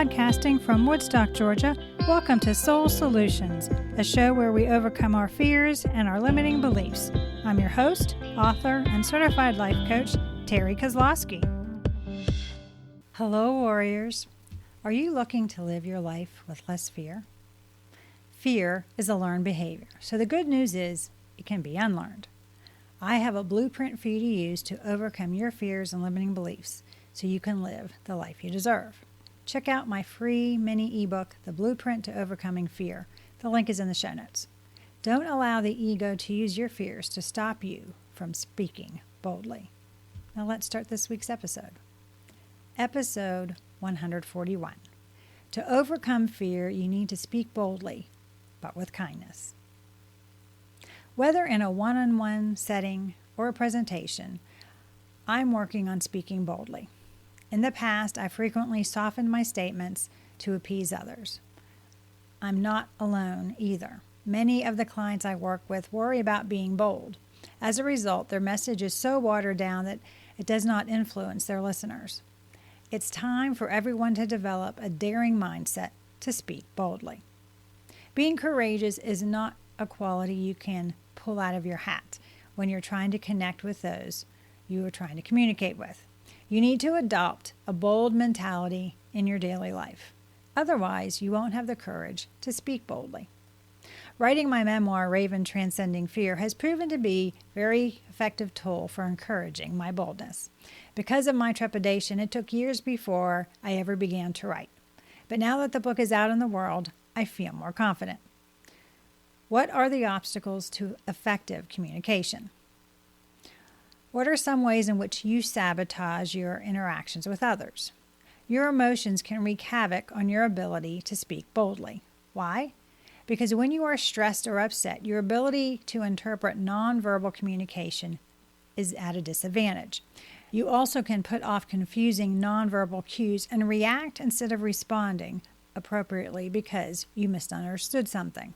Podcasting from Woodstock, Georgia, welcome to Soul Solutions, a show where we overcome our fears and our limiting beliefs. I'm your host, author, and certified life coach, Terry Kozlowski. Hello, warriors. Are you looking to live your life with less fear? Fear is a learned behavior, so the good news is it can be unlearned. I have a blueprint for you to use to overcome your fears and limiting beliefs so you can live the life you deserve. Check out my free mini ebook, The Blueprint to Overcoming Fear. The link is in the show notes. Don't allow the ego to use your fears to stop you from speaking boldly. Now let's start this week's episode. Episode 141. To overcome fear, you need to speak boldly, but with kindness. Whether in a one-on-one setting or a presentation, I'm working on speaking boldly. In the past, I frequently softened my statements to appease others. I'm not alone either. Many of the clients I work with worry about being bold. As a result, their message is so watered down that it does not influence their listeners. It's time for everyone to develop a daring mindset to speak boldly. Being courageous is not a quality you can pull out of your hat when you're trying to connect with those you are trying to communicate with. You need to adopt a bold mentality in your daily life. Otherwise, you won't have the courage to speak boldly. Writing my memoir, Raven Transcending Fear, has proven to be a very effective tool for encouraging my boldness. Because of my trepidation, it took years before I ever began to write. But now that the book is out in the world, I feel more confident. What are the obstacles to effective communication? What are some ways in which you sabotage your interactions with others? Your emotions can wreak havoc on your ability to speak boldly. Why? Because when you are stressed or upset, your ability to interpret nonverbal communication is at a disadvantage. You also can put off confusing nonverbal cues and react instead of responding appropriately because you misunderstood something.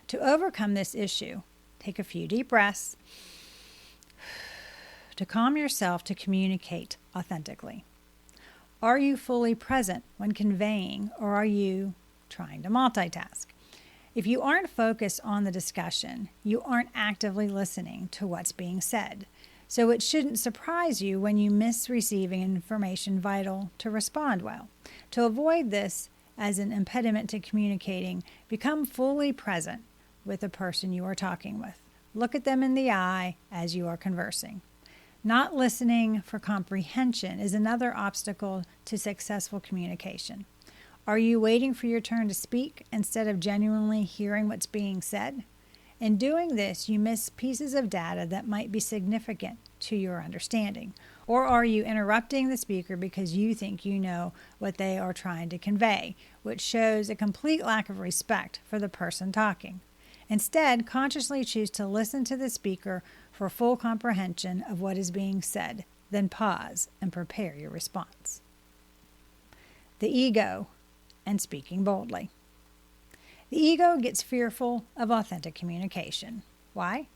To overcome this issue, take a few deep breaths to calm yourself to communicate authentically. Are you fully present when conveying, or are you trying to multitask? If you aren't focused on the discussion, you aren't actively listening to what's being said. So it shouldn't surprise you when you miss receiving information vital to respond well. To avoid this as an impediment to communicating, become fully present with the person you are talking with. Look at them in the eye as you are conversing. Not listening for comprehension is another obstacle to successful communication. Are you waiting for your turn to speak instead of genuinely hearing what's being said? In doing this, you miss pieces of data that might be significant to your understanding. Or are you interrupting the speaker because you think you know what they are trying to convey, which shows a complete lack of respect for the person talking? Instead, consciously choose to listen to the speaker for full comprehension of what is being said, then pause and prepare your response. The ego and speaking boldly. The ego gets fearful of authentic communication. Why?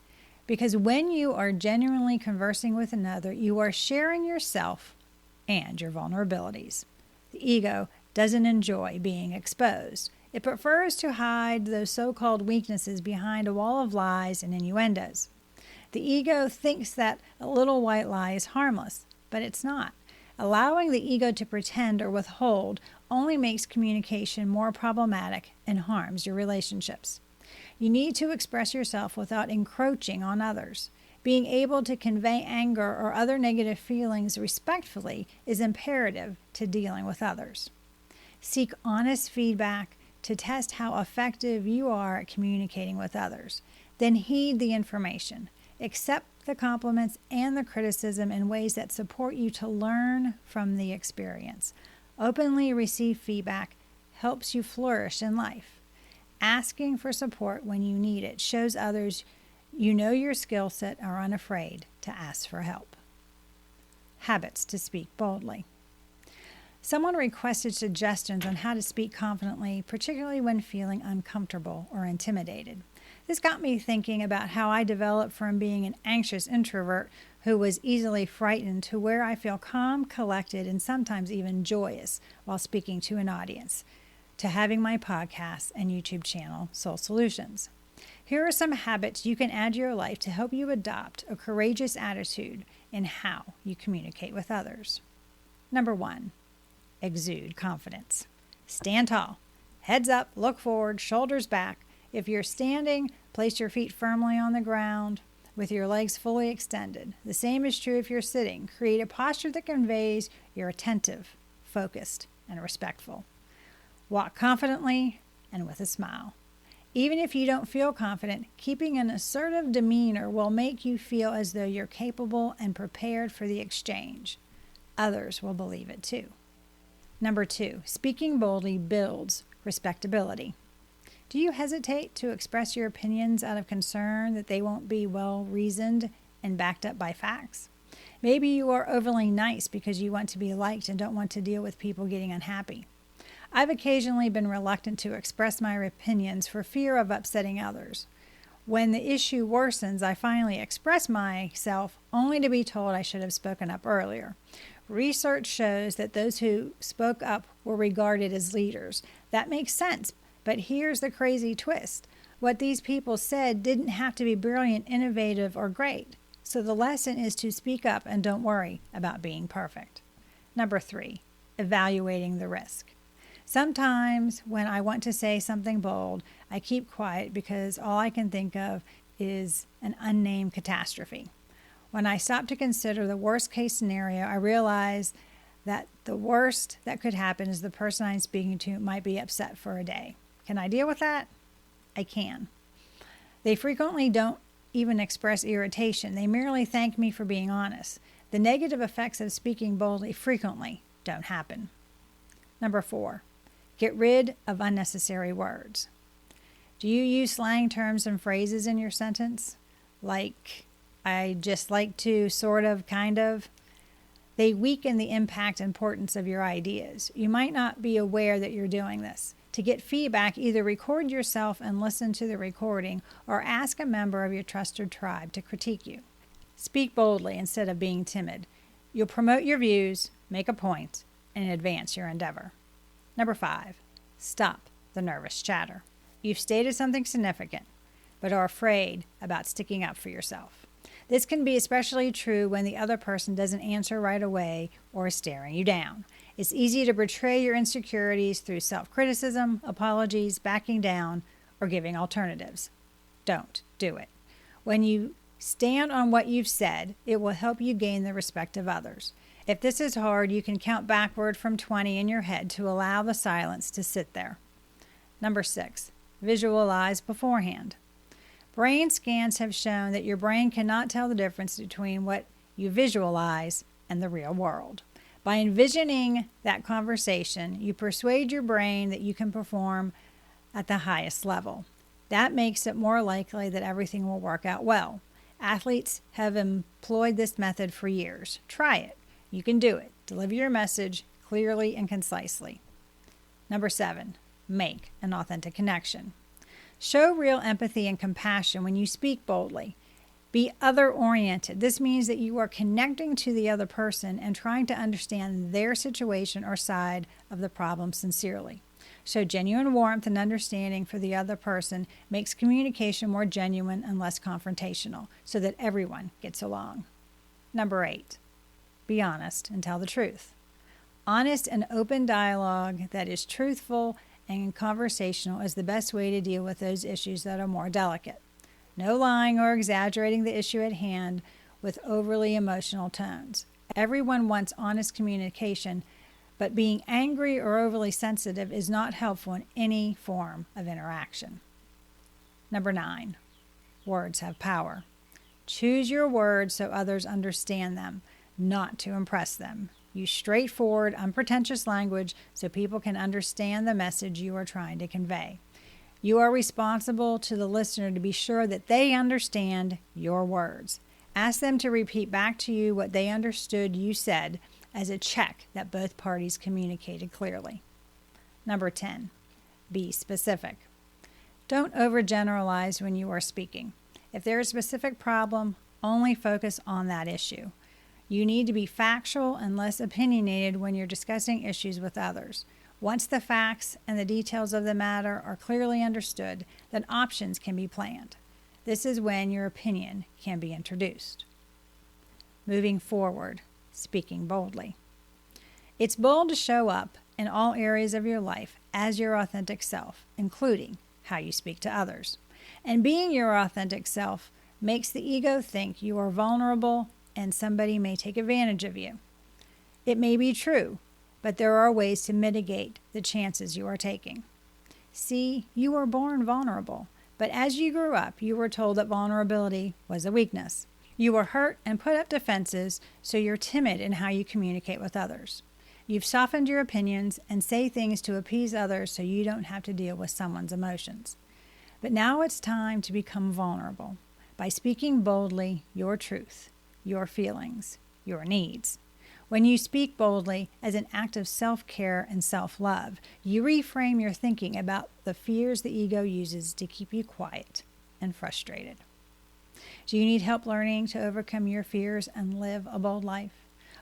Because when you are genuinely conversing with another, you are sharing yourself and your vulnerabilities. The ego doesn't enjoy being exposed. It prefers to hide those so-called weaknesses behind a wall of lies and innuendos. The ego thinks that a little white lie is harmless, but it's not. Allowing the ego to pretend or withhold only makes communication more problematic and harms your relationships. You need to express yourself without encroaching on others. Being able to convey anger or other negative feelings respectfully is imperative to dealing with others. Seek honest feedback to test how effective you are at communicating with others. Then heed the information. Accept the compliments and the criticism in ways that support you to learn from the experience. Openly receive feedback helps you flourish in life. Asking for support when you need it shows others you know your skill set and are unafraid to ask for help. Habits to speak boldly. Someone requested suggestions on how to speak confidently, particularly when feeling uncomfortable or intimidated. This got me thinking about how I developed from being an anxious introvert who was easily frightened to where I feel calm, collected, and sometimes even joyous while speaking to an audience, to having my podcast and YouTube channel, Soul Solutions. Here are some habits you can add to your life to help you adopt a courageous attitude in how you communicate with others. Number 1, exude confidence. Stand tall. Heads up, look forward, shoulders back. If you're standing, place your feet firmly on the ground with your legs fully extended. The same is true if you're sitting. Create a posture that conveys you're attentive, focused, and respectful. Walk confidently and with a smile. Even if you don't feel confident, keeping an assertive demeanor will make you feel as though you're capable and prepared for the exchange. Others will believe it too. Number 2, speaking boldly builds respectability. Do you hesitate to express your opinions out of concern that they won't be well reasoned and backed up by facts? Maybe you are overly nice because you want to be liked and don't want to deal with people getting unhappy. I've occasionally been reluctant to express my opinions for fear of upsetting others. When the issue worsens, I finally express myself only to be told I should have spoken up earlier. Research shows that those who spoke up were regarded as leaders. That makes sense, but here's the crazy twist. What these people said didn't have to be brilliant, innovative, or great. So the lesson is to speak up and don't worry about being perfect. Number 3, evaluating the risk. Sometimes when I want to say something bold, I keep quiet because all I can think of is an unnamed catastrophe. When I stop to consider the worst case scenario, I realize that the worst that could happen is the person I'm speaking to might be upset for a day. Can I deal with that? I can. They frequently don't even express irritation. They merely thank me for being honest. The negative effects of speaking boldly frequently don't happen. Number 4, get rid of unnecessary words. Do you use slang terms and phrases in your sentence? Like, I just like to, sort of, kind of. They weaken the impact and importance of your ideas. You might not be aware that you're doing this. To get feedback, either record yourself and listen to the recording or ask a member of your trusted tribe to critique you. Speak boldly instead of being timid. You'll promote your views, make a point, and advance your endeavor. Number 5, stop the nervous chatter. You've stated something significant, but are afraid about sticking up for yourself. This can be especially true when the other person doesn't answer right away or is staring you down. It's easy to betray your insecurities through self-criticism, apologies, backing down, or giving alternatives. Don't do it. When you stand on what you've said, it will help you gain the respect of others. If this is hard, you can count backward from 20 in your head to allow the silence to sit there. Number 6, visualize beforehand. Brain scans have shown that your brain cannot tell the difference between what you visualize and the real world. By envisioning that conversation, you persuade your brain that you can perform at the highest level. That makes it more likely that everything will work out well. Athletes have employed this method for years. Try it. You can do it. Deliver your message clearly and concisely. Number 7, make an authentic connection. Show real empathy and compassion when you speak boldly. Be other-oriented. This means that you are connecting to the other person and trying to understand their situation or side of the problem sincerely. Show genuine warmth and understanding for the other person makes communication more genuine and less confrontational so that everyone gets along. Number 8, be honest and tell the truth. Honest and open dialogue that is truthful and conversational is the best way to deal with those issues that are more delicate. No lying or exaggerating the issue at hand with overly emotional tones. Everyone wants honest communication, but being angry or overly sensitive is not helpful in any form of interaction. Number 9, words have power. Choose your words so others understand them, not to impress them. Use straightforward, unpretentious language so people can understand the message you are trying to convey. You are responsible to the listener to be sure that they understand your words. Ask them to repeat back to you what they understood you said as a check that both parties communicated clearly. Number 10, be specific. Don't overgeneralize when you are speaking. If there is a specific problem, only focus on that issue. You need to be factual and less opinionated when you're discussing issues with others. Once the facts and the details of the matter are clearly understood, then options can be planned. This is when your opinion can be introduced. Moving forward, speaking boldly. It's bold to show up in all areas of your life as your authentic self, including how you speak to others. And being your authentic self makes the ego think you are vulnerable and somebody may take advantage of you. It may be true, but there are ways to mitigate the chances you are taking. See, you were born vulnerable, but as you grew up, you were told that vulnerability was a weakness. You were hurt and put up defenses, so you're timid in how you communicate with others. You've softened your opinions and say things to appease others so you don't have to deal with someone's emotions. But now it's time to become vulnerable by speaking boldly your truth, your feelings, your needs. When you speak boldly as an act of self-care and self-love, you reframe your thinking about the fears the ego uses to keep you quiet and frustrated. Do you need help learning to overcome your fears and live a bold life?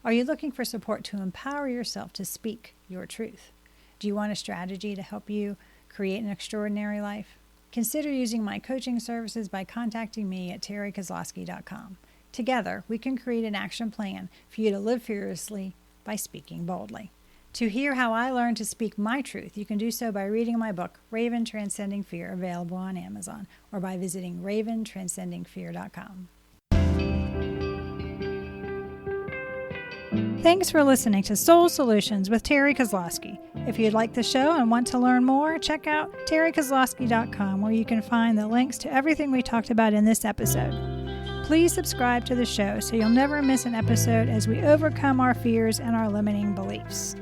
Are you looking for support to empower yourself to speak your truth? Do you want a strategy to help you create an extraordinary life? Consider using my coaching services by contacting me at terrykozlowski.com. Together, we can create an action plan for you to live fearlessly by speaking boldly. To hear how I learned to speak my truth, you can do so by reading my book, Raven Transcending Fear, available on Amazon, or by visiting raventranscendingfear.com. Thanks for listening to Soul Solutions with Terry Kozlowski. If you'd like the show and want to learn more, check out terrykozlowski.com, where you can find the links to everything we talked about in this episode. Please subscribe to the show so you'll never miss an episode as we overcome our fears and our limiting beliefs.